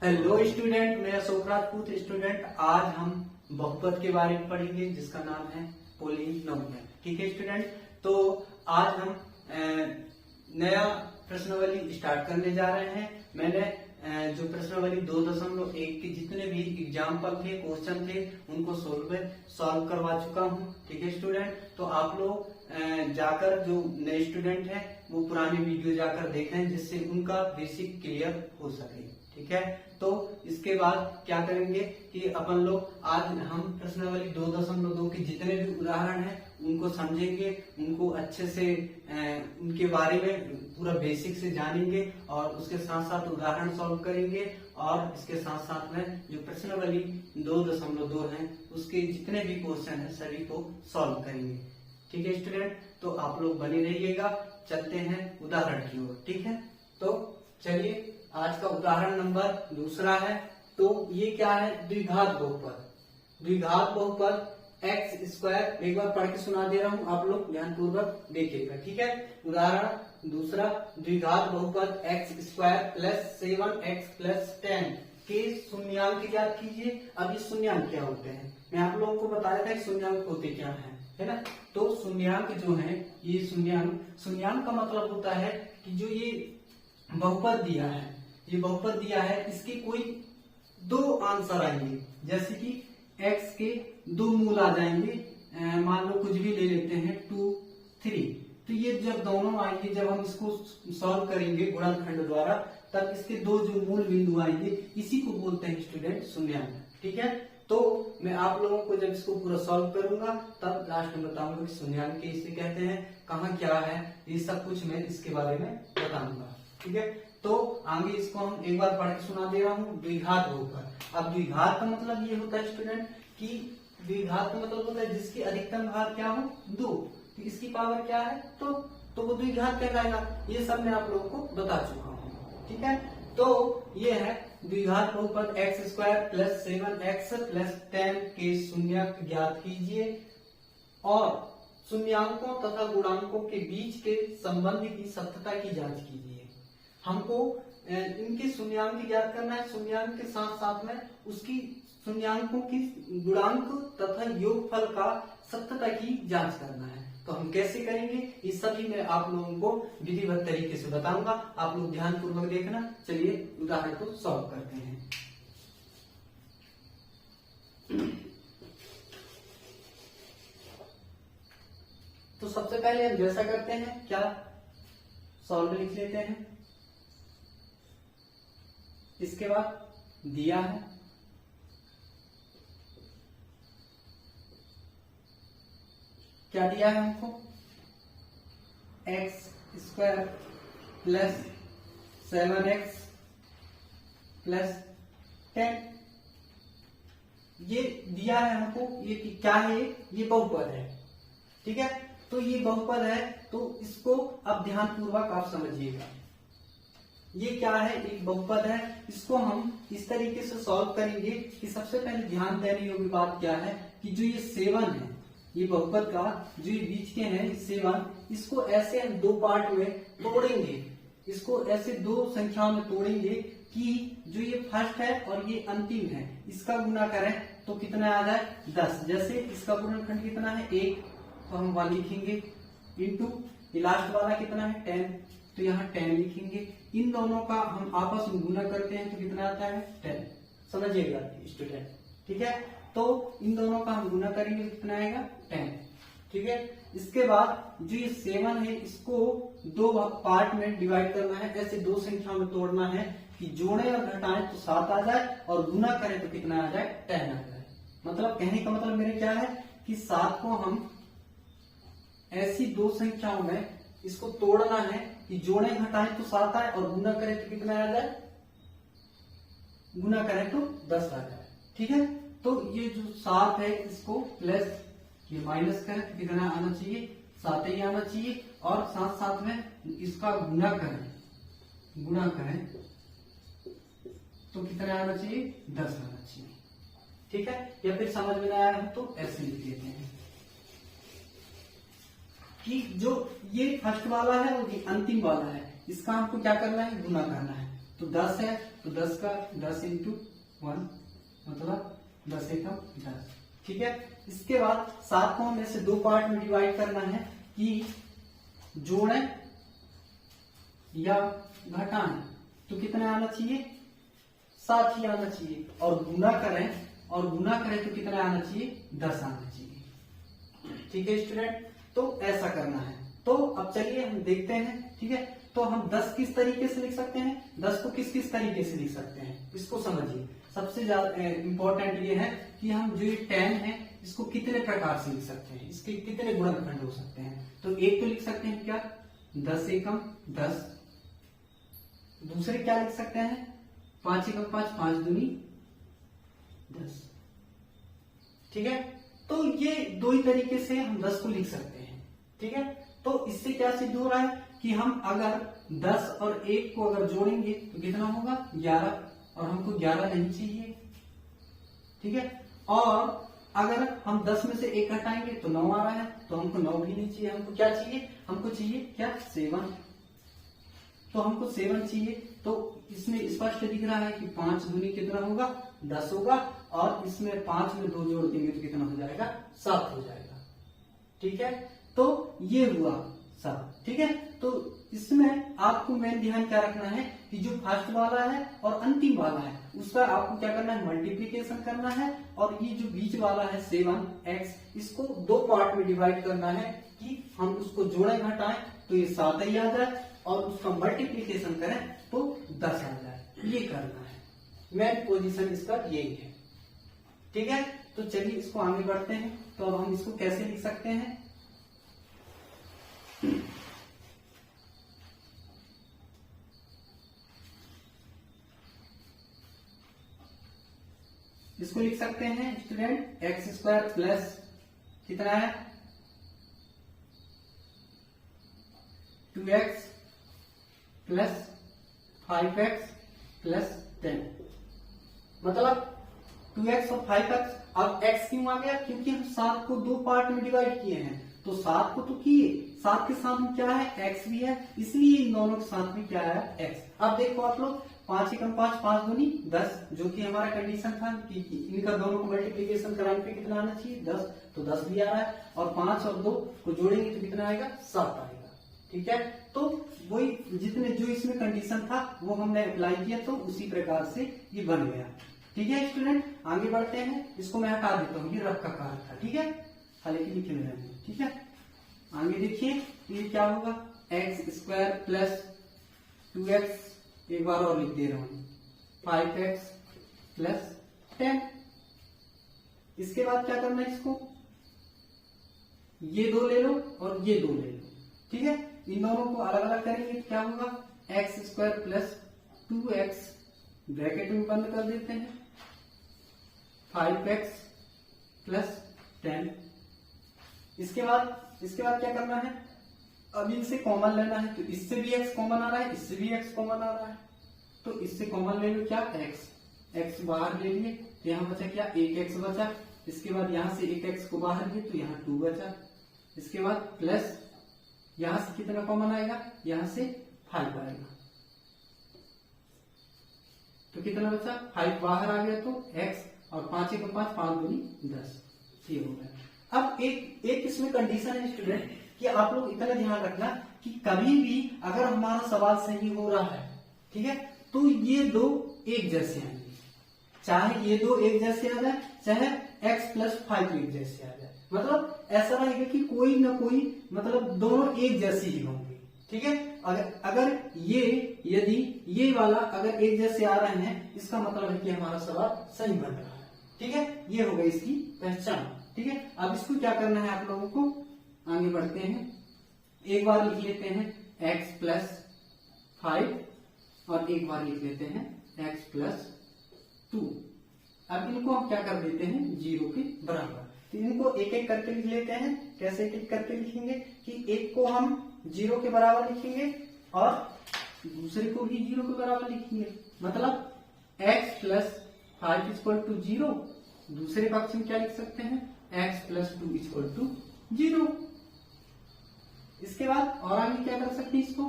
Hello student, मैं Ashok Rajput student. आज हम बहुपद के बारे में पढ़ेंगे जिसका नाम है पॉलिनोमियल। ठीक है स्टूडेंट, तो आज हम नया प्रश्नावली स्टार्ट करने जा रहे हैं। मैंने जो प्रश्नावली 2.1 के जितने भी एग्जाम्पल थे, क्वेश्चन थे, उनको सॉल्व करवा चुका हूँ। ठीक है स्टूडेंट, तो आप लोग जाकर जो नए स्टूडेंट हैं वो पुराने वीडियो जाकर देखें जिससे उनका बेसिक क्लियर हो सके। ठीक है, तो इसके बाद क्या करेंगे कि अपन लोग आज हम प्रश्नावली 2.2 के जितने भी उदाहरण हैं उनको समझेंगे, उनको अच्छे से उनके बारे में पूरा बेसिक से जानेंगे और उसके साथ साथ उदाहरण सॉल्व करेंगे और इसके साथ साथ में जो प्रश्नावली 2.2 है उसके जितने भी क्वेश्चन है सभी को सॉल्व करेंगे। ठीक है स्टूडेंट, तो आप लोग बने रहिएगा। चलते हैं उदाहरण की ओर। ठीक है, तो चलिए आज का उदाहरण नंबर 2 है। तो ये क्या है? द्विघात बहुपद। द्विघात बहुपद एक्स स्क्वायर, एक बार पढ़ के सुना दे रहा हूं, आप लोग ध्यानपूर्वक देखिएगा। ठीक है, उदाहरण 2, द्विघात बहुपद x square plus 7x plus 10 के शून्यांक ज्ञात कीजिए। अब ये शून्यांक क्या होते हैं? मैं आप लोगों को बताया था शून्यांक होते क्या है ना। तो शून्यांक जो है, ये शून्यांक का मतलब होता है कि जो ये बहुपद दिया है, ये बहुपद दिया है, इसके कोई दो आंसर आएंगे। जैसे कि x के दो मूल आ जाएंगे, मान लो कुछ भी ले लेते हैं 2, 3। तो ये जब दोनों आएंगे, जब हम इसको सॉल्व करेंगे गुणनखंड द्वारा, तब इसके दो जो मूल बिंदु आएंगे इसी को बोलते हैं स्टूडेंट शून्यांक। ठीक है, तो मैं आप लोगों को जब इसको पूरा सॉल्व करूंगा तब लास्ट में बताऊंगा कि शून्यांक के इसे कहते हैं, कहाँ क्या है, ये सब कुछ मैं इसके बारे में बताऊंगा। ठीक है, तो आगे इसको हम एक बार पढ़ के सुना दे रहा हूँ। द्विघात बहुपद। अब द्विघात का मतलब ये होता है स्टूडेंट कि द्विघात का मतलब होता है जिसकी अधिकतम घात क्या हो, 2। तो इसकी पावर क्या है, तो वो द्विघात कहलाएगा। ये सब मैं आप लोगों को बता चुका हूँ। ठीक है, तो ये है द्विघात बहुपद x square plus 7x plus 10 के शून्यांक ज्ञात कीजिए और शून्यांकों तथा गुणांकों के बीच के संबंध की सत्यता की जांच कीजिए। हमको इनके शून्यांक ज्ञात करना है, शून्यांक के साथ साथ में उसकी शून्यांकों की गुणांक तथा योगफल का सत्यता की जांच करना है। तो हम कैसे करेंगे, इस सभी में आप लोगों को विधिवत तरीके से बताऊंगा। आप लोग ध्यानपूर्वक देखना। चलिए उदाहरण को सॉल्व करते हैं। तो सबसे पहले हम जैसा करते हैं, क्या सॉल्व लिख लेते हैं। इसके बाद दिया है क्या दिया है हमको, x square plus 7x plus 10 ये दिया है हमको। ये क्या है? ये बहुपद है। ठीक है, तो ये बहुपद है, तो इसको अब ध्यानपूर्वक आप समझिएगा। ये क्या है? एक बहुपद है। इसको हम इस तरीके से सॉल्व करेंगे कि सबसे पहले ध्यान देने योग्य बात क्या है कि जो ये 7 है, ये बहुपद का जो ये बीच के हैं 7, इसको ऐसे हम दो पार्ट में तोड़ेंगे। इसको ऐसे दो संख्याओं में तोड़ेंगे कि जो ये फर्स्ट है और ये अंतिम है, इसका गुना करें तो कितना आ जाए, 10। जैसे इसका गुणनखंड कितना है, 1, तो हम 1 लिखेंगे, इंटू ये लास्ट वाला कितना है, 10, तो यहाँ 10 लिखेंगे। इन दोनों का हम आपस में गुना करते हैं तो कितना आता है, 10। समझिएगा स्टूडेंट। ठीक है, तो इन दोनों का हम गुना करेंगे तो कितना आएगा, 10। ठीक है, इसके बाद जो ये 7 है इसको दो पार्ट में डिवाइड करना है, ऐसे दो संख्या में तोड़ना है कि जोड़े और घटाएं तो 7 आ जाए और गुना करें तो कितना आ जाए, 10 आ जाए। मतलब कहने का मतलब मेरे क्या है कि 7 को हम ऐसी दो संख्याओं में इसको तोड़ना है कि जोड़े घटाएं तो 7 आए और गुना करें तो कितना आ जाए, गुना करें तो 10 आ जाए। ठीक है, तो ये जो 7 है इसको प्लस ये माइनस करें तो कितना आना चाहिए, 7 ही आना चाहिए। और साथ साथ में इसका गुना करें तो कितना आना चाहिए, 10 आना चाहिए। ठीक है, या फिर समझ में आया है तो ऐसे लिख देते हैं कि जो ये फर्स्ट वाला है और ये अंतिम वाला है, इसका हमको क्या करना है, गुना करना है। तो 10 है तो 10 का 10 इंटू 1 मतलब 10 एकम 10। ठीक है, इसके बाद 7 को हमें से 2 पार्ट में डिवाइड करना है कि जोड़ें या घटाएं, तो कितना आना चाहिए, 7 ही आना चाहिए। और गुना करें तो कितना आना चाहिए, 10 आना चाहिए। ठीक है स्टूडेंट, तो ऐसा करना है। तो अब चलिए हम देखते हैं। ठीक है, तो हम 10 किस तरीके से लिख सकते हैं, 10 को किस किस तरीके से लिख सकते हैं, इसको समझिए। सबसे ज्यादा इंपॉर्टेंट ये है कि हम जो 10 है इसको कितने प्रकार से लिख सकते हैं, इसके कितने गुणनखंड हो सकते हैं। तो एक तो लिख सकते हैं क्या, 10 एकम 10। दूसरे क्या लिख सकते हैं, 5 एकम 5, 5 दूनी 10। ठीक है, तो ये 2 ही तरीके से हम 10 को लिख सकते हैं। ठीक है, तो इससे क्या सिद्ध हो रहा है कि हम अगर 10 और 1 को अगर जोड़ेंगे तो कितना होगा, 11, और हमको 11 नहीं चाहिए। ठीक है, और अगर हम 10 में से 1 घटाएंगे तो 9 आ रहा है, तो हमको 9 भी नहीं चाहिए। हमको क्या चाहिए, हमको चाहिए क्या, 7। तो हमको 7 चाहिए। तो इसमें स्पष्ट दिख रहा है कि 5 दूनी कितना होगा, 10 होगा, और इसमें 5 में 2 जोड़ देंगे तो कितना हो जाएगा, 7 हो जाएगा। ठीक है, तो ये हुआ सब। ठीक है, तो इसमें आपको मेन ध्यान क्या रखना है कि जो फर्स्ट वाला है और अंतिम वाला है उसका आपको क्या करना है, मल्टीप्लीकेशन करना है। और ये जो बीच वाला है 7x, इसको 2 पार्ट में डिवाइड करना है कि हम उसको जोड़ें घटाएं तो ये 7 ही आ जाए, और उसका मल्टीप्लीकेशन करें तो 10 आ जाए। ये करना है, मेन पोजीशन इसका यही है। ठीक है, तो चलिए इसको आगे बढ़ते हैं। तो अब हम इसको कैसे लिख सकते हैं, इसको लिख सकते हैं स्टूडेंट, एक्स स्क्वायर प्लस कितना है, 2x प्लस 5x प्लस 10। मतलब 2x और 5x। अब x क्यों आ गया, क्योंकि हम 7 को 2 पार्ट में डिवाइड किए हैं। तो 7 को तो किए, 7 के साथ में क्या है, x भी है, इसलिए इन दोनों के साथ में क्या है, x। अब देखो आप लोग, 5 एकम 5, 5 दूनी 10, जो कि हमारा कंडीशन था कि इनका दोनों को मल्टीप्लीकेशन कराने पे कितना आना चाहिए, 10। तो 10 भी आ रहा है, और 5 और 2 को जोड़ेंगे तो कितना आएगा, 7 आएगा। ठीक है, तो वही जितने जो इसमें कंडीशन था वो हमने अप्लाई किया, तो उसी प्रकार से ये बन गया। ठीक है स्टूडेंट, आगे बढ़ते हैं। इसको मैं हटा देता हूँ, ये रफ का कार्य था। ठीक है, हालांकि लिखे हुए हैं। ठीक है, आगे देखिए ये क्या होगा, एक्स स्क्वायर प्लस 2x, एक बार और लिख दे रहा हूं, 5x प्लस 10। इसके बाद क्या करना है, इसको ये 2 ले लो और ये 2 ले लो। ठीक है, इन दोनों को अलग अलग करेंगे तो क्या होगा, x square plus 2x, bracket में बंद कर देते हैं, 5x प्लस 10। इसके बाद क्या करना है, अब इनसे कॉमन लेना है। तो इससे भी x कॉमन आ रहा है, इससे भी x कॉमन आ रहा है, तो इससे कॉमन ले लो क्या, x बाहर ले लिए तो यहाँ बचा क्या, 1x बचा। इसके बाद यहाँ से 1x को बाहर लिए तो यहाँ 2 बचा। इसके बाद प्लस यहाँ से कितना कॉमन आएगा, यहाँ से 5 आएगा, तो कितना बचा, 5 बाहर आ गया तो x, और 5 एकम 5, 5 दूनी 10। ये हो गया। अब एक इसमें कंडीशन है स्टूडेंट कि आप लोग इतना ध्यान रखना कि कभी भी अगर हमारा सवाल सही हो रहा है, ठीक है, तो ये 2 एक जैसे आएंगे, चाहे ये 2 एक जैसे आ जाए, चाहे x प्लस 5 एक जैसे आ जाए। मतलब ऐसा रहेगा कि कोई ना कोई, मतलब दोनों एक जैसे ही होंगे। ठीक है, अगर यदि ये वाला अगर एक जैसे आ रहे हैं, इसका मतलब है कि हमारा सवाल सही बन रहा है। ठीक है, ये हो गई इसकी पहचान। ठीक है, अब इसको क्या करना है आप लोगों को, आगे बढ़ते हैं। एक बार लिख लेते हैं x प्लस 5, और एक बार लिख लेते हैं x प्लस 2। अब इनको हम क्या कर देते हैं, 0 के बराबर। तो इनको एक एक करके लिख लेते हैं। कैसे एक एक करके लिखेंगे कि एक को हम 0 के बराबर लिखेंगे और दूसरे को भी 0 के बराबर लिखेंगे। मतलब x प्लस 5 इक्वल टू 0, दूसरे पक्ष में क्या लिख सकते हैं, x प्लस 2 इक्वल टू 0। इसके बाद और आगे क्या कर सकते हैं, इसको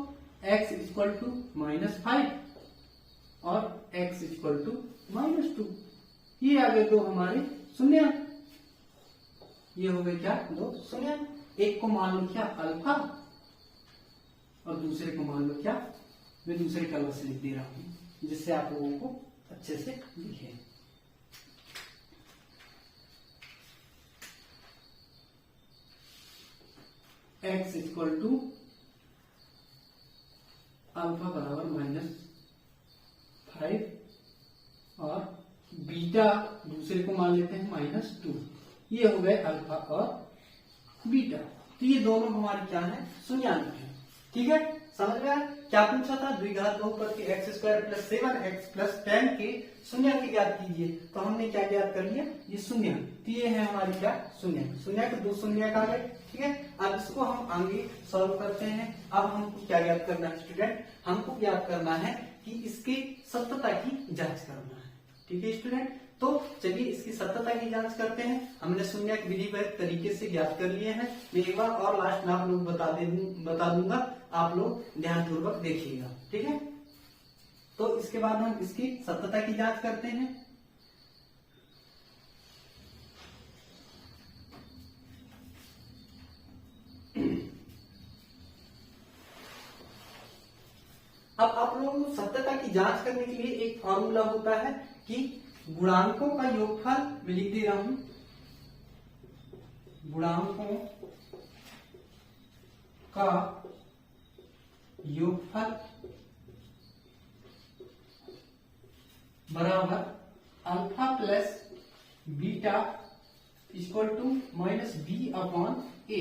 x इक्वल टू -5, और x इक्वल टू -2। ये आ गए दो हमारे शून्य। ये हो गए क्या, दो शून्य। एक को मान लो क्या अल्फा और दूसरे को मान लो क्या, मैं दूसरे कलर से लिख दे रहा हूं जिससे आप लोगों को अच्छे से दिखे। x इक्वल टू अल्फा बराबर -5 और बीटा दूसरे को मान लेते हैं -2। ये हो गए अल्फा और बीटा। तो ये दोनों हमारे क्या है, शून्यांक है। ठीक है, समझ में आया? क्या पूछा था, द्विघात बहुपद के x² + 7x + 10 के शून्यांक ज्ञात कीजिए। तो हमने क्या ज्ञात कर लिया, ये शून्यांक। तो ये है हमारी क्या, शून्यांक। शून्यांक दो शून्यांक आ गए। ठीक है, अब इसको हम आगे सॉल्व करते हैं। अब हमको क्या ज्ञात करना है स्टूडेंट, हमको ज्ञात करना है कि इसकी सत्यता की जांच करना है। ठीक है स्टूडेंट, तो चलिए इसकी सत्यता की जांच करते हैं। हमने शून्यांक विधिवत तरीके से ज्ञात कर लिए हैं। मैं एक बार और लास्ट में आप लोग बता दूंगा, आप लोग ध्यानपूर्वक देखिएगा। ठीक है, तो इसके बाद हम इसकी सत्यता की जांच करते हैं। अब आप लोगों को सत्यता की जांच करने के लिए एक फॉर्मूला होता है कि गुणांकों का योगफल, मैं लिख दे रहा हूं, गुणांकों का योगफल बराबर alpha plus beta equal to -b/a।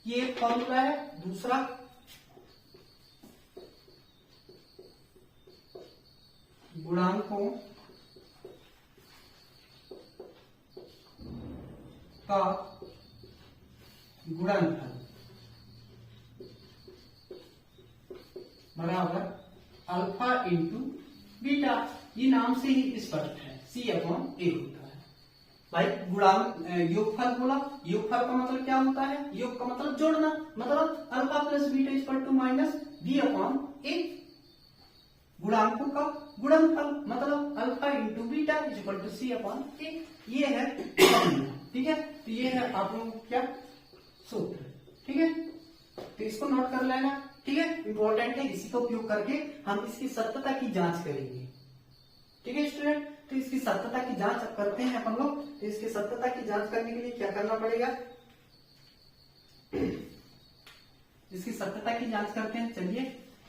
ये एक फॉर्मूला है। दूसरा, गुणांकों का गुणनफल बराबर अल्फा इंटू बीटा। ये नाम से ही स्पष्ट है, C/A होता है। भाई गुणांक योगफल बोला, योगफल का मतलब क्या होता है, योग का मतलब जोड़ना, मतलब alpha plus beta equal to -b/a। गुणांकों का गुणनफल मतलब alpha into beta equal to C/A। ये है, ठीक है। तो ये है आप लोगों को क्या सूत्र। ठीक है, तो इसको नोट कर लेना। ठीक है, इंपॉर्टेंट है। इसी का उपयोग करके हम इसकी सत्यता की जांच करेंगे। ठीक है स्टूडेंट, तो इसकी सत्यता की जांच अब करते हैं अपन लोग। तो इसकी सत्यता की जांच करने के लिए क्या करना पड़ेगा, इसकी सत्यता की जांच करते हैं। चलिए,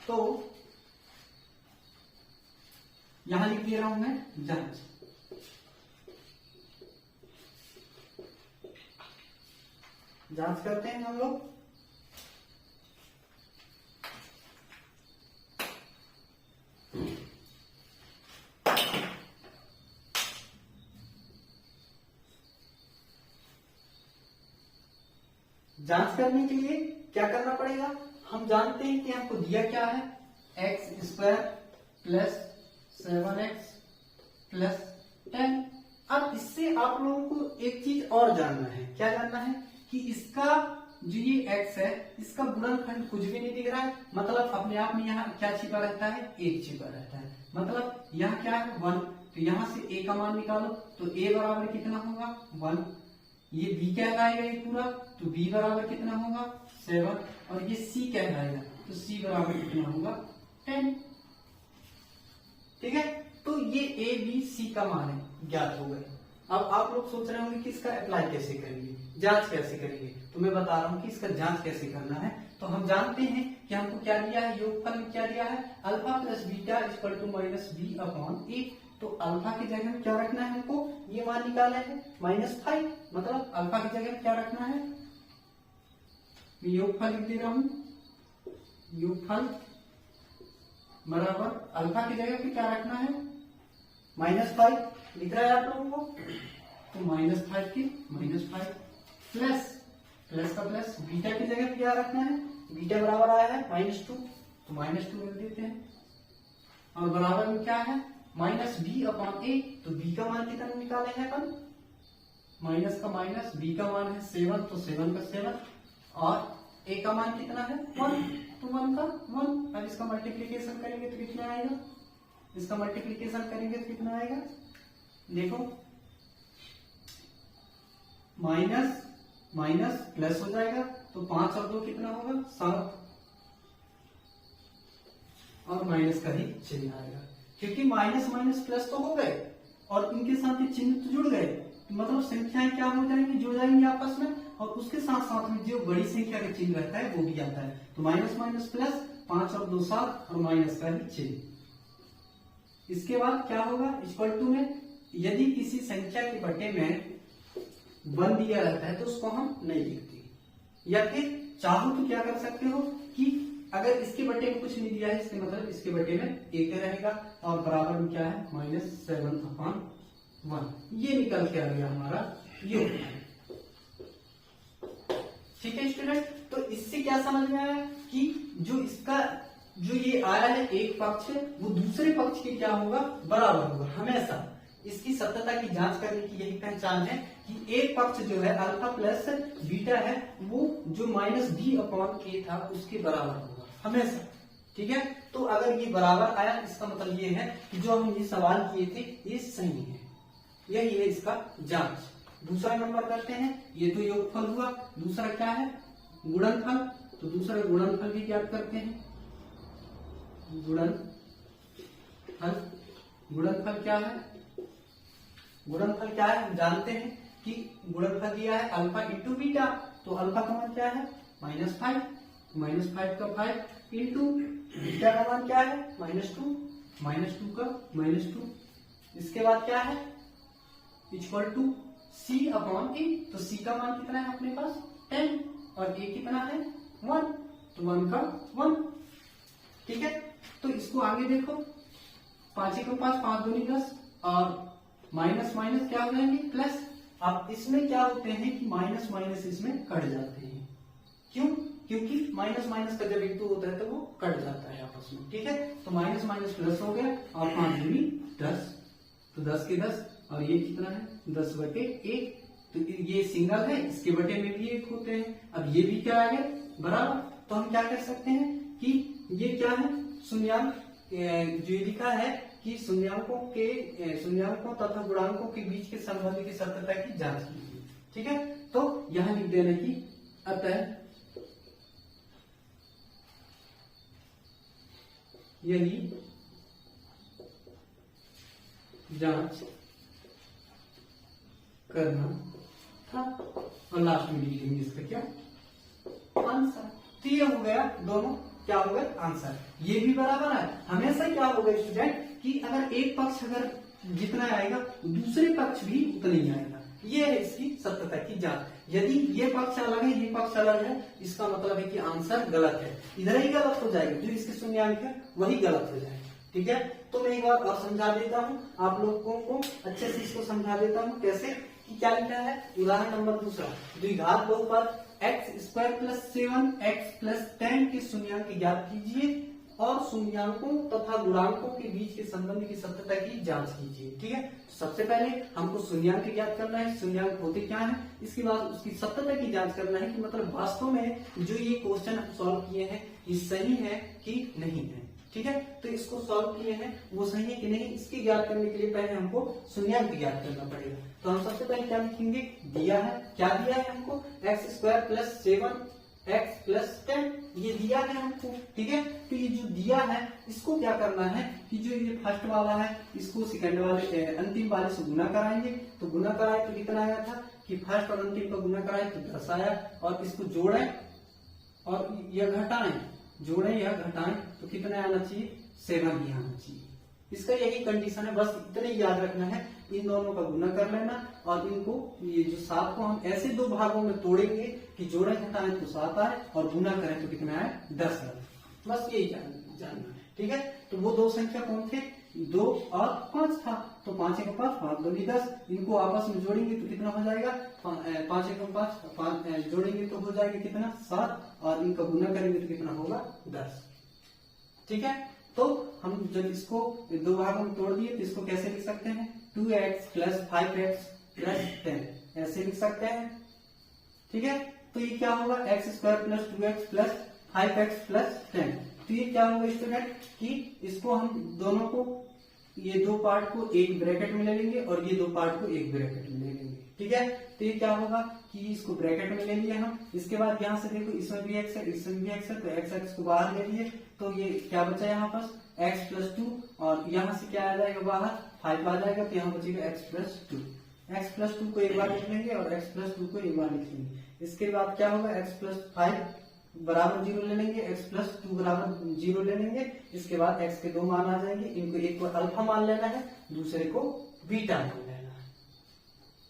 तो यहां लिख दे रहा हूं मैं जांच। जांच करते हैं हम लोग। जांच करने के लिए क्या करना पड़ेगा, हम जानते हैं कि हमको दिया क्या है, x² + 7x + 10। अब इससे आप लोगों को एक चीज और जानना है। क्या जानना है कि इसका जो ये x है, इसका गुणनखंड कुछ भी नहीं दिख रहा है। मतलब अपने आप में यहाँ क्या छिपा रहता है, 1 छिपा रहता है। मतलब यहाँ क्या है, 1। तो यहाँ से a का मान निकालो, तो a बराबर कितना होगा, 1। ये b कहलाएगा ये पूरा, तो b बराबर कितना होगा, 7। और ये c कहलाएगा, तो c बराबर कितना होगा, 10। ठीक है, तो ये a b c का मान है, ज्ञात हो गए। अब आप लोग सोच रहे होंगे कि इसका अप्लाई कैसे करेंगे, जांच कैसे करेंगे। तो मैं बता रहा हूं कि इसका जांच कैसे करना है। तो हम जानते हैं कि हमको क्या दिया है, योगफल में क्या दिया है, alpha plus beta equal to -b/a। तो अल्फा की जगह में क्या रखना है हमको, ये मान निकाला है -5। मतलब अल्फा की जगह में क्या रखना है, मैं योगफल लिख दे रहा हूं, योगफल बराबर अल्फा की जगह पे क्या रखना है, -5। लिख रहा है आप लोगों को, तो -5 की -5 प्लस का प्लस, बीटा की जगह क्या रखना है, बीटा बराबर आया है -2, तो -2 लिख देते हैं। और बराबर में क्या है, -b/a। तो b का मान कितना निकाले हैं अपन, माइनस का माइनस, b का मान है 7, तो 7 का 7 और a का मान कितना है 1, तो 1 का 1। अब इसका मल्टीप्लीकेशन करेंगे तो कितना आएगा, इसका मल्टीप्लीकेशन करेंगे तो कितना आएगा, देखो माइनस माइनस प्लस हो जाएगा, तो 5 और 2 कितना होगा 7, और माइनस का ही चिन्ह आएगा, क्योंकि माइनस माइनस प्लस तो हो गए और इनके साथ ये चिन्ह तो जुड़ गए, मतलब संख्याएं क्या हो जाएंगी, जुड़ जाएंगी आपस में, और उसके साथ साथ में जो बड़ी संख्या का चिन्ह रहता है वो भी आता है। तो माइनस माइनस प्लस, 5 और 2 7, और माइनस का ही चिन्ह। इसके बाद क्या होगा, इक्वल टू में यदि किसी संख्या के बटे में 1 दिया रहता है तो उसको हम नहीं लिखते, या फिर चाहो तो क्या कर सकते हो कि अगर इसके बटे में कुछ नहीं दिया है, इसके मतलब इसके बटे में 1 रहेगा, और बराबर में क्या है -7/1, ये निकल के आ गया हमारा ये। ठीक है स्टूडेंट, तो इससे क्या समझ में आया कि जो इसका जो ये आया है एक पक्ष वो दूसरे पक्ष के क्या होगा, बराबर होगा हमेशा। इसकी सत्यता की जांच करने की यही पहचान है कि एक पक्ष जो है अल्फा प्लस बीटा है वो जो -d/a था उसके बराबर होगा हमेशा। ठीक है, तो अगर ये बराबर आया इसका मतलब ये है कि जो हम ये सवाल किए थे ये सही है, यही है इसका जांच। दूसरा नंबर करते हैं, ये तो योगफल हुआ, दूसरा क्या है गुणनफल। तो दूसरा गुणनफल भी ज्ञात करते हैं। गुणनफल क्या है, गुणनफल क्या है हम जानते हैं कि गुणनफल दिया है अल्फा इंटू बीटा, तो अल्फा का मान क्या है -5, -5 का 5 इंटू बीटा का मान क्या है -2, -2 का -2। इसके बाद क्या है इक्वल टू c/a, तो c का मान कितना है अपने पास 10, और a कितना है 1, तो 1 का 1। ठीक है, तो इसको आगे देखो, 5 के पास 5 दूनी 10, और माइनस माइनस क्या हो जाएंगे प्लस। अब इसमें क्या होते हैं कि माइनस माइनस इसमें कट जाते हैं, क्यों, क्योंकि माइनस माइनस का जब इंटू होता है तो वो कट जाता है आपस में। ठीक है, तो माइनस माइनस प्लस हो गया, और 5 दूनी 10, तो 10 के 10, और ये कितना है 10/1, तो ये सिंगल है, इसके बटे में भी 1 होते हैं। अब ये भी क्या है बराबर, तो हम क्या कर सकते हैं कि ये क्या है शून्यांक, जो लिखा है कि शून्यांकों तथा गुणांकों के बीच के संबंध की सत्यता की जांच कीजिए। ठीक है, तो यहां लिख देने की अतः यही जांच करना था, और लास्ट में लिख देंगे इसका क्या आंसर। तो ये हो गया, दोनों क्या हो गए आंसर। ये भी बराबर है, हमेशा क्या होगा स्टूडेंट कि अगर एक पक्ष अगर जितना आएगा दूसरे पक्ष भी उतना ही आएगा, ये है इसकी सत्यता की जांच। यदि ये पक्ष अलग है ये पक्ष अलग है, इसका मतलब है कि आंसर गलत है, इधर ही गलत हो जाएगा, जो इसके शून्यांक है वही गलत हो जाएगा। ठीक है, तो मैं एक बार और समझा देता हूँ आप लोगों को, अच्छे से इसको समझा देता हूँ कैसे कि क्या लिखा है। उदाहरण नंबर दूसरा, द्विघात बहुपद x² + 7x + 10 के शून्यांक ज्ञात कीजिए और शून्यांकों तथा गुणांकों के बीच के संबंध की सत्यता की जांच कीजिए। ठीक है, सबसे पहले हमको शून्यांक ज्ञात करना है, शून्यांक होते क्या है, इसके बाद उसकी सत्यता की जांच करना है कि मतलब वास्तव में जो ये क्वेश्चन हम सॉल्व किए हैं ये सही है कि नहीं है। ठीक है, तो इसको सॉल्व किए हैं वो सही है कि नहीं, इसकी ज्ञात करने के लिए पहले हमको शून्यांक ज्ञात करना पड़ेगा। तो हम सबसे पहले क्या लिखेंगे, दिया है, क्या दिया है हमको x² + 7x + 10 ये दिया है हमको। ठीक है, तो ये जो दिया है इसको क्या करना है कि जो ये फर्स्ट वाला है इसको सेकंड वाले अंतिम वाले से गुना कराएंगे। तो गुना कराए तो कितना आया था कि फर्स्ट और अंतिम को गुना कराए तो 10 आया, और इसको जोड़े और यह घटाएं, जोड़े या घटाएं तो कितना आना चाहिए 7 ही आना चाहिए। इसका यही कंडीशन है, बस इतना ही याद रखना है, इन दोनों का गुना कर लेना, और इनको ये जो 7 को हम ऐसे 2 भागों में तोड़ेंगे कि जोड़े घटाएं तो 7 आए और गुना करें तो कितना आए 10 आए, बस यही जानना है। ठीक है, तो वो 2 संख्या कौन थे 2 और 5 था, तो 5 के 5 5 2 10, इनको आपस में जोड़ेंगे तो कितना हो जाएगा 5 के 5 जोड़ेंगे तो हो जाएगा कितना 7, और इनका गुना करेंगे तो कितना होगा 10। ठीक है, तो हम जब इसको 2 भागों में तोड़ दिए तो इसको कैसे लिख सकते हैं 2x + 5x + 10 ऐसे लिख सकते हैं। ठीक है, तो ये क्या होगा x square plus 2x plus 5x plus 10। तो ये क्या होगा स्टूडेंट कि इसको हम दोनों को, ये दो पार्ट को एक ब्रैकेट में ले लेंगे और ये दो पार्ट को एक ब्रैकेट में ले लेंगे, ठीक है। तो ये क्या होगा कि इसको ब्रैकेट में ले लिए हम। इसके बाद यहाँ से देखो इसमें भी x है, इसमें भी x है, तो x को बाहर ले लिए, तो ये क्या बचा यहाँ पास x प्लस 2, और यहाँ से क्या आ जाएगा बाहर 5 आ जाएगा, तो यहाँ बचेगा x प्लस 2। x प्लस 2 को एक बार लिख लेंगे और x प्लस 2 को एक बार लिख लेंगे। इसके बाद क्या होगा x प्लस 5 बराबर 0 ले लेंगे, x प्लस 2 बराबर 0 ले लेंगे। इसके बाद x के दो मान आ जाएंगे, इनको एक को अल्फा मान लेना है, दूसरे को बीटा मान लेना है,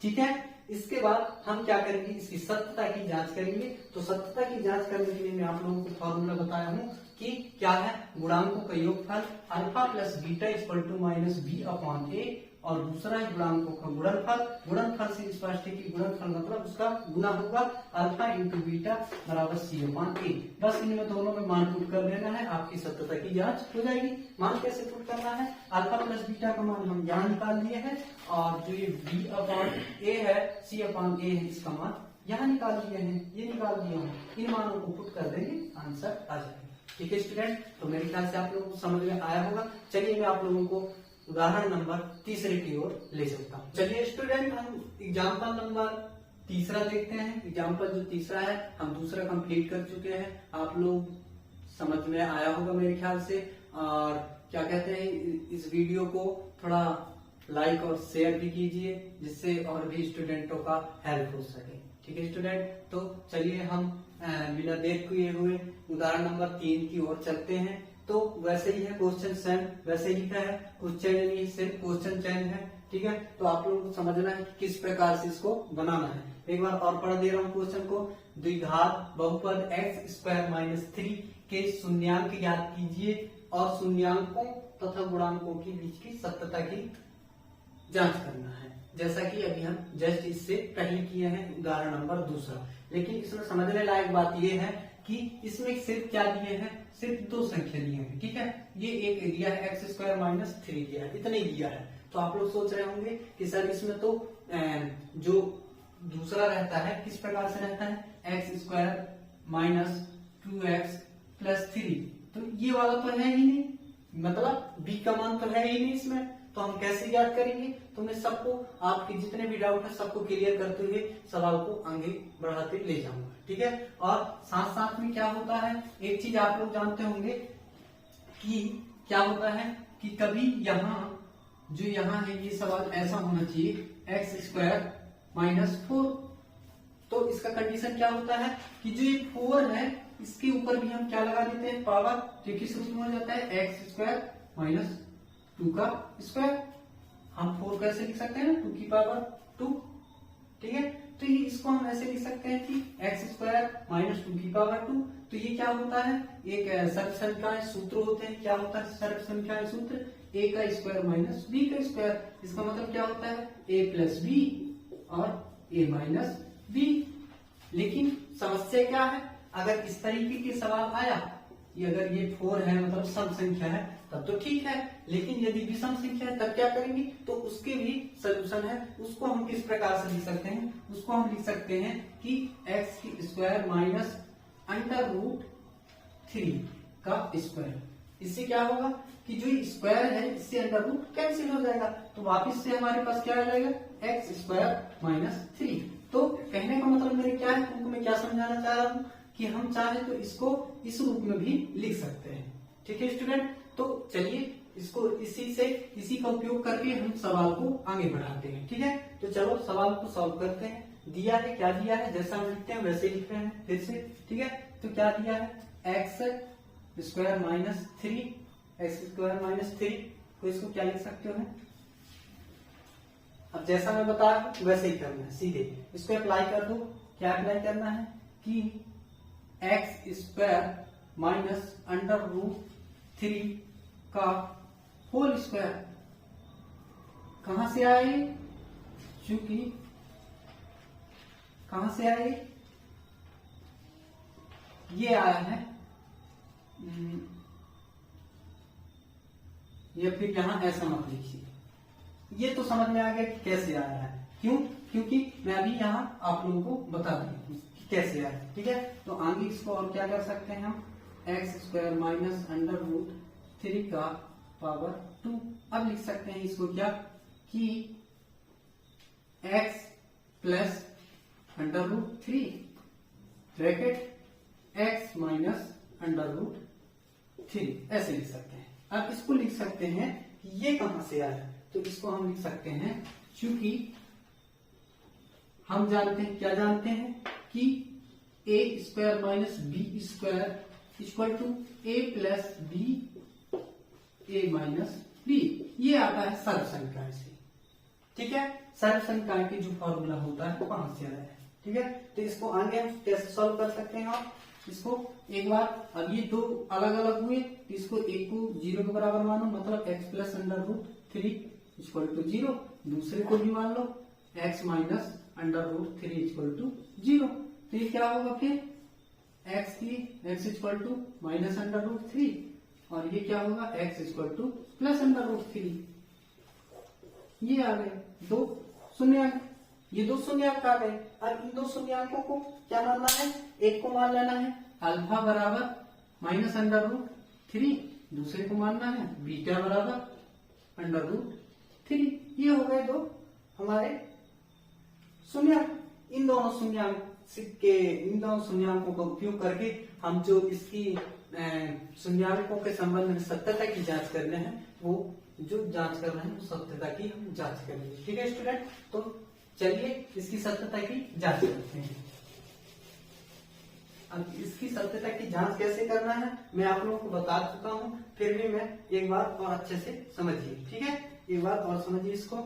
ठीक है। इसके बाद हम क्या करेंगे, इसकी सत्यता की जांच करेंगे। तो सत्यता की जांच करने के लिए मैं आप लोगों को फॉर्मूला बताया हूँ कि क्या है, गुणांकों का योगफल alpha plus beta equal to minus B upon A, और दूसरा है गुणांकों का गुणनफल। गुणनफल से स्पष्ट है कि गुणनफल मतलब उसका गुना होगा अल्फा इंटू बीटा बराबर सी अपॉन ए। बस इनमें दोनों में मान पुट कर देना है, आपकी सत्यता की जांच हो जाएगी। मान कैसे पुट करना है, अल्फा प्लस बीटा का मान हम यहाँ निकाल लिए हैं, और जो ये बी अपॉन ए है, सी अपॉन ए है, इसका मान यहाँ निकाल लिए हैं, ये निकाल दिया हूँ। इन मानों को पुट कर देंगे, आंसर आ जाएगा, ठीक है स्टूडेंट। तो मेरे ख्याल से आप लोगों को समझ में आया होगा। चलिए मैं आप लोगों को उदाहरण नंबर तीसरे की ओर ले चलता हूँ। चलिए स्टूडेंट हम एग्जाम्पल नंबर तीसरा देखते हैं। एग्जाम्पल जो तीसरा है, हम दूसरा कंप्लीट कर चुके हैं, आप लोग समझ में आया होगा मेरे ख्याल से। और क्या कहते हैं, इस वीडियो को थोड़ा लाइक और शेयर भी कीजिए, जिससे और भी स्टूडेंटों का हेल्प हो सके, ठीक है स्टूडेंट। तो चलिए हम बिना देर किए हुए उदाहरण नंबर 3 की ओर चलते हैं। तो वैसे ही है क्वेश्चन सेम, वैसे ही लिखा है, कुछ चेंज नहीं, सिर्फ क्वेश्चन चेंज है, ठीक है। तो आप लोगों को समझना है किस प्रकार से इसको बनाना है। एक बार और पढ़ दे रहा हूँ क्वेश्चन को। द्विघात बहुपद एक्स स्क्वायर माइनस 3 के शून्यांक ज्ञात कीजिए और शून्यांकों तथा गुणांकों के बीच की सत्यता की जांच करना है, जैसा कि अभी हम जस्ट इससे पहले किए हैं उदाहरण नंबर दूसरा। लेकिन इसमें समझने लायक बात यह है कि इसमें सिर्फ क्या दिए हैं, सिर्फ दो संख्या दिए हैं, ठीक है। ये एक दिया है एक्स स्क्वायर माइनस 3 दिया है, इतना ही दिया है। तो आप लोग सोच रहे होंगे कि सर इसमें तो जो दूसरा रहता है किस प्रकार से रहता है, x square minus 2x plus 3, तो ये वाला तो है ही नहीं, मतलब b का मान तो है ही नहीं इसमें। तो हम कैसे याद करेंगे, तो मैं सबको, आपके जितने भी डाउट है सबको क्लियर करते हुए सवाल को आगे बढ़ाते ले जाऊंगा, ठीक है। और साथ साथ में क्या होता है, एक चीज आप लोग जानते होंगे कि क्या होता है कि कभी यहाँ जो यहाँ है ये सवाल ऐसा होना चाहिए एक्स स्क्वायर माइनस 4, तो इसका कंडीशन क्या होता है कि जो ये 4 है इसके ऊपर भी हम क्या लगा देते हैं, पावर, जो किस रूप में हो जाता है एक्स स्क्वायर माइनस 2 का स्क्वायर। हम 4 कैसे लिख सकते हैं, 2 की पावर 2, ठीक है। तो ये इसको हम ऐसे लिख सकते हैं कि एक्स स्क्वायर माइनस 2 की पावर 2। तो ये क्या होता है, एक सर्व संख्याएं सूत्र होते हैं। क्या होता है सर्व संख्याएं सूत्र, ए का स्क्वायर माइनस बी का स्क्वायर। इसका मतलब क्या होता है, ए प्लस बी और ए माइनस बी। लेकिन समस्या क्या है, अगर इस तरीके के सवाल आया, ये अगर ये 4 है मतलब सम संख्या है तब तो ठीक है, लेकिन यदि विषम संख्या है तब क्या करेंगे, तो उसके भी सोल्यूशन है। उसको हम किस प्रकार से लिख सकते हैं, उसको हम लिख सकते हैं कि एक्स की स्क्वायर माइनस अंडर रूट 3 का स्क्वायर। इससे क्या होगा कि जो स्क्वायर है इससे अंडर रूट कैंसिल हो जाएगा, तो वापिस से हमारे पास क्या आ जाएगा, एक्स स्क्वायर माइनस 3। तो कहने का मतलब मेरे क्या है, तुमको मैं क्या समझाना चाह रहा हूँ कि हम चाहे तो इसको इस रूप में भी लिख सकते हैं, ठीक है स्टूडेंट। तो चलिए इसको इसी का उपयोग करके हम सवाल को आगे बढ़ाते हैं, ठीक है। तो चलो सवाल को सॉल्व करते हैं। दिया है, क्या दिया है, जैसा हम लिखते हैं वैसे लिख रहे हैं फिर से, ठीक है। तो क्या दिया है, x square minus 3, x square minus 3, तो इसको क्या लिख सकते हो, अब जैसा मैं बताया वैसे ही करना है, सीधे इसको अप्लाई कर दो। क्या अप्लाई करना है कि x square minus under root 3 का होल स्क्वायर कहां से आए, चूंकि कहां से आए, ये आया है, या फिर यहां ऐसा मत लिखिए, ये तो समझ में आ गया कि कैसे आया है। क्यों, क्योंकि मैं अभी यहां आप लोगों को बता दूं कैसे आए, ठीक है। तो आगे इसको और क्या कर सकते हैं हम, x square minus under root 3 का पावर 2। अब लिख सकते हैं इसको क्या कि x plus under root 3 bracket x minus under root 3, ऐसे लिख सकते हैं। अब इसको लिख सकते हैं कि ये कहां से आया, तो इसको हम लिख सकते हैं, क्योंकि हम जानते हैं, क्या जानते हैं कि a square minus B square equal to a plus B a minus B, ये आता है सर्वसंख्याएं से, ठीक है। सर्वसंख्याएं की जो फॉर्मूला होता है वो कहां से आया है, ठीक है। तो इसको आगे हम कैसे सॉल्व कर सकते हैं, आप इसको एक बार, अब ये दो अलग अलग हुए तो इसको एक को 0 के बराबर मानो, मतलब x plus under root 3 equal to 0। दूसरे को भी मान लो x minus under root 3 equal to 0। तो ये क्या होगा फिर, x equal to minus under root 3, और ये क्या होगा, x equal to plus under root 3। ये आ गए दो शून्यांक, ये दो शून्यांक आ गए। अब इन दो शून्याङ्कों को क्या मानना है, एक को मान लेना है अल्फा बराबर माइनस अंडर रूट 3, दूसरे को मानना है बीटा बराबर अंडर रूट 3। ये हो गए दो हमारे शून्याङ्क। इन दोनों शून्याङ्कों का उपयोग करके हम जो इसकी शून्याङ्कों के संबंध में सत्यता की जांच करने हैं, वो जो जांच कर रहे हैं वो सत्यता की हम जांच करेंगे, ठीक है स्टूडेंट। तो चलिए इसकी सत्यता की जांच करते हैं। अब इसकी सत्यता की जांच कैसे करना है मैं आप लोगों को बता चुका हूं, फिर भी मैं एक बार और अच्छे से समझिए, ठीक है। एक बार और समझिए इसको।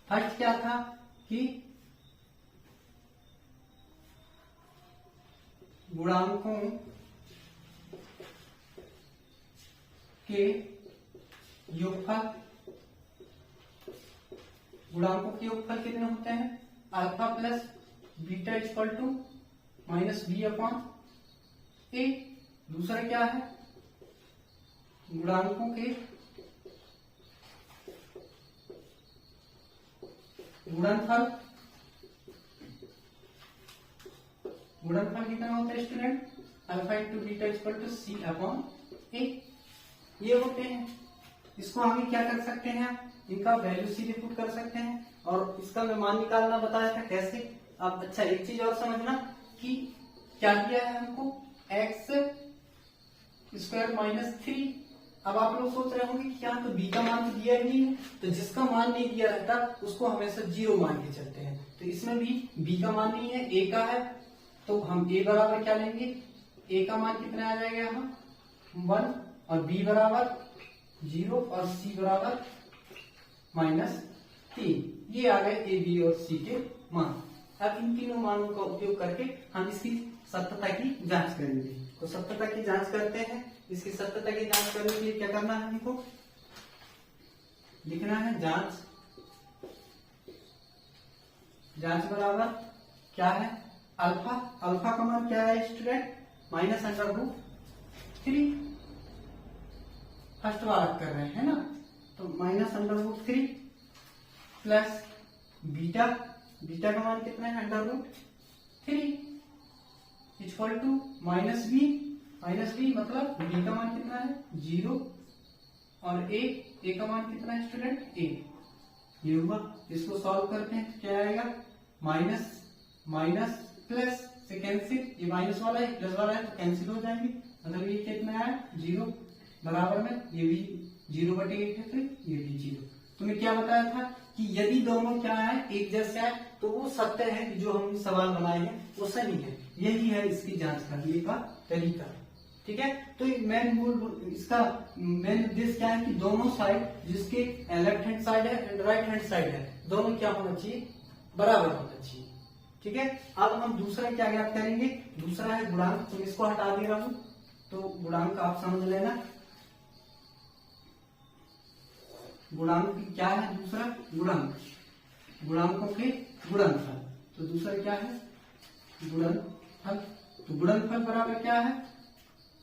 फर्स्ट क्या था कि गुणांकों के योगफल, गुणांकों के योगफल कितने होते हैं, alpha plus beta equal to minus B upon A. दूसरा क्या है, गुणांकों के गुणनफल, गुणनफल कितना होता है student, alpha into beta equal to C upon A, ये होते हैं। इसको हम क्या कर सकते हैं, इनका वैल्यू सीधे पुट कर सकते हैं, और इसका मैं मान निकालना बताया था कैसे। अब अच्छा एक चीज और समझना कि क्या दिया है हमको, x स्क्वायर माइनस 3। अब आप लोग सोच रहे होंगे कि क्या तो b का मान तो दिया ही नहीं है, तो जिसका मान नहीं दिया रहता उसको हमेशा 0 मान के चलते हैं। तो इसमें भी b का मान नहीं है, a का है, तो हम a बराबर क्या लेंगे, a का मान कितना आ जाएगा यहाँ 1, और b बराबर 0, और c बराबर -3। ये आ गए a, b और c के मान। अब इन तीनों मानों का उपयोग करके हम इसकी सत्यता की जांच करेंगे। तो सत्यता की जांच करते हैं। इसकी सत्यता की जांच करने के लिए क्या करना है, हमको लिखना है जांच, जांच बराबर क्या है, अल्फा, अल्फा का मान क्या है student, minus under root 3। First वाला कर रहे हैं ना, तो minus under root 3 plus beta, beta का मान कितना है under root 3 equal to minus B, minus B मतलब बी का मान कितना है 0, और ए का मान कितना है स्टूडेंट 1। ये हुआ, इसको सॉल्व करते हैं क्या आएगा, माइनस माइनस प्लस से कैंसिल, ये माइनस वाला है प्लस वाला है तो कैंसिल हो जाएंगे, मतलब ये कितना है 0, बराबर में ये भी 0/1 है, तो ये भी 0। तुम्हें क्या बताया था कि यदि दोनों क्या है एक जैसे है तो वो सत्य है कि जो हम सवाल बनाए हैं वो सही है। यही है इसकी जांच करने का तरीका, ठीक है। तो इसका मेन उद्देश्य क्या है कि दोनों साइड, जिसके लेफ्ट हैंड साइड है एंड राइट हैंड साइड है, दोनों क्या होना चाहिए, बराबर होना चाहिए, ठीक है। अब हम दूसरा क्या ज्ञात करेंगे, दूसरा है गुणांक, तो इसको हटा दे रहा हूं, तो गुणांक आप समझ लेना। गुणांक क्या है, दूसरा गुणांक, गुणांकों के गुणनफल। तो दूसरा क्या है, गुणनफल। तो गुणनफल बराबर क्या है,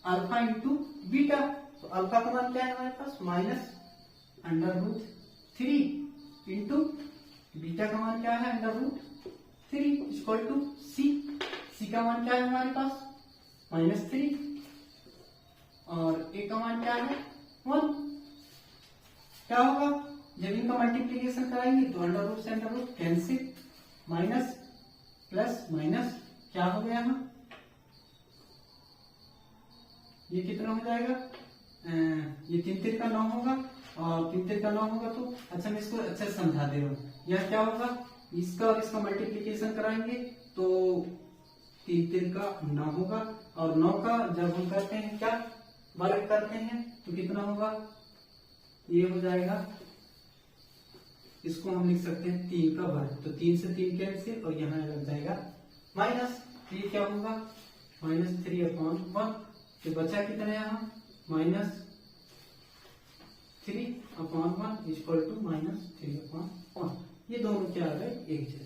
अल्फा इंटू बीटा, तो अल्फा का मान क्या है हमारे पास माइनस √3 इंटू बीटा का मान क्या है √3 इक्वल टू सी का मान क्या है हमारे पास -3 और ए का मान क्या है 1। क्या होगा जब इनका मल्टीप्लीकेशन कराएंगे तो √ से √ कैंसिल, माइनस प्लस माइनस क्या हो गया यहाँ, ये कितना हो जाएगा, ये 3 3 का 9 होगा और 3 3 का 9 होगा। तो अच्छा मैं इसको अच्छे से समझा दे रहा हूँ। यह क्या होगा, इसका और इसका मल्टीप्लीकेशन कराएंगे तो 3 3 का 9 होगा और 9 का जब हम करते हैं क्या वर्ग करते हैं तो कितना होगा, ये हो जाएगा, इसको हम लिख सकते हैं 3 का वर्ग, तो 3 से 3 कैंसिल और यहाँ लग जाएगा माइनस, ये क्या होगा -3/1, तो बचा कितना यहाँ -3/1 इक्वल टू -3/1। ये दोनों क्या आ गए एक जैसे,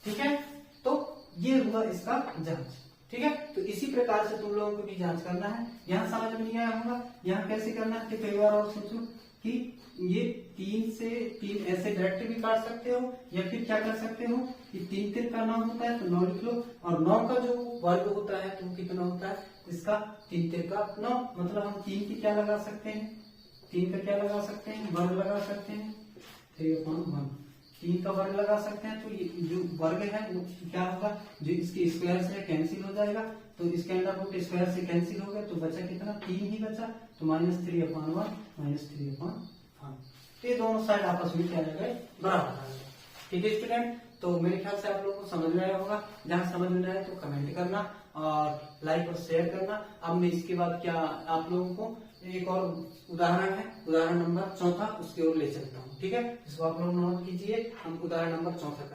ठीक है। तो ये हुआ इसका जांच, ठीक है। तो इसी प्रकार से तुम लोगों को भी जांच करना है। यहाँ समझ में नहीं आया होगा यहाँ कैसे करना है, कई बार और सोचो कि ये 3 से 3 ऐसे डायरेक्ट भी काट सकते हो या फिर क्या कर सकते हो कि 3 3 का 9 होता है तो 9 लिख लो और 9 का जो वर्ग होता है तो कितना होता है इसका 3 3 का 9, मतलब हम 3 की क्या लगा सकते हैं, 3 का क्या लगा सकते हैं वर्ग लगा सकते हैं 3/1, 3 का वर्ग लगा सकते हैं। तो ये जो वर्ग है वो क्या होगा, जो इसके स्क्वायर से कैंसिल हो जाएगा, तो इसके अंदर रूट स्क्वायर से कैंसिल हो गया तो बचा कितना 3 ही बचा, तो -3/1 -3/1। तो ये दोनों साइड आपस में क्या आ गए बराबर आ गए, ठीक है स्टूडेंट। तो मेरे ख्याल से आप लोगों को समझ में आया होगा, जहां समझ में आए तो कमेंट करना और लाइक और शेयर करना। अब मैं इसके बाद क्या आप लोगों को एक और उदाहरण है, उदाहरण नंबर 4 उसकी ओर ले चलता हूँ, ठीक है। इसको आप लोग नोट कीजिए, हम उदाहरण नंबर 4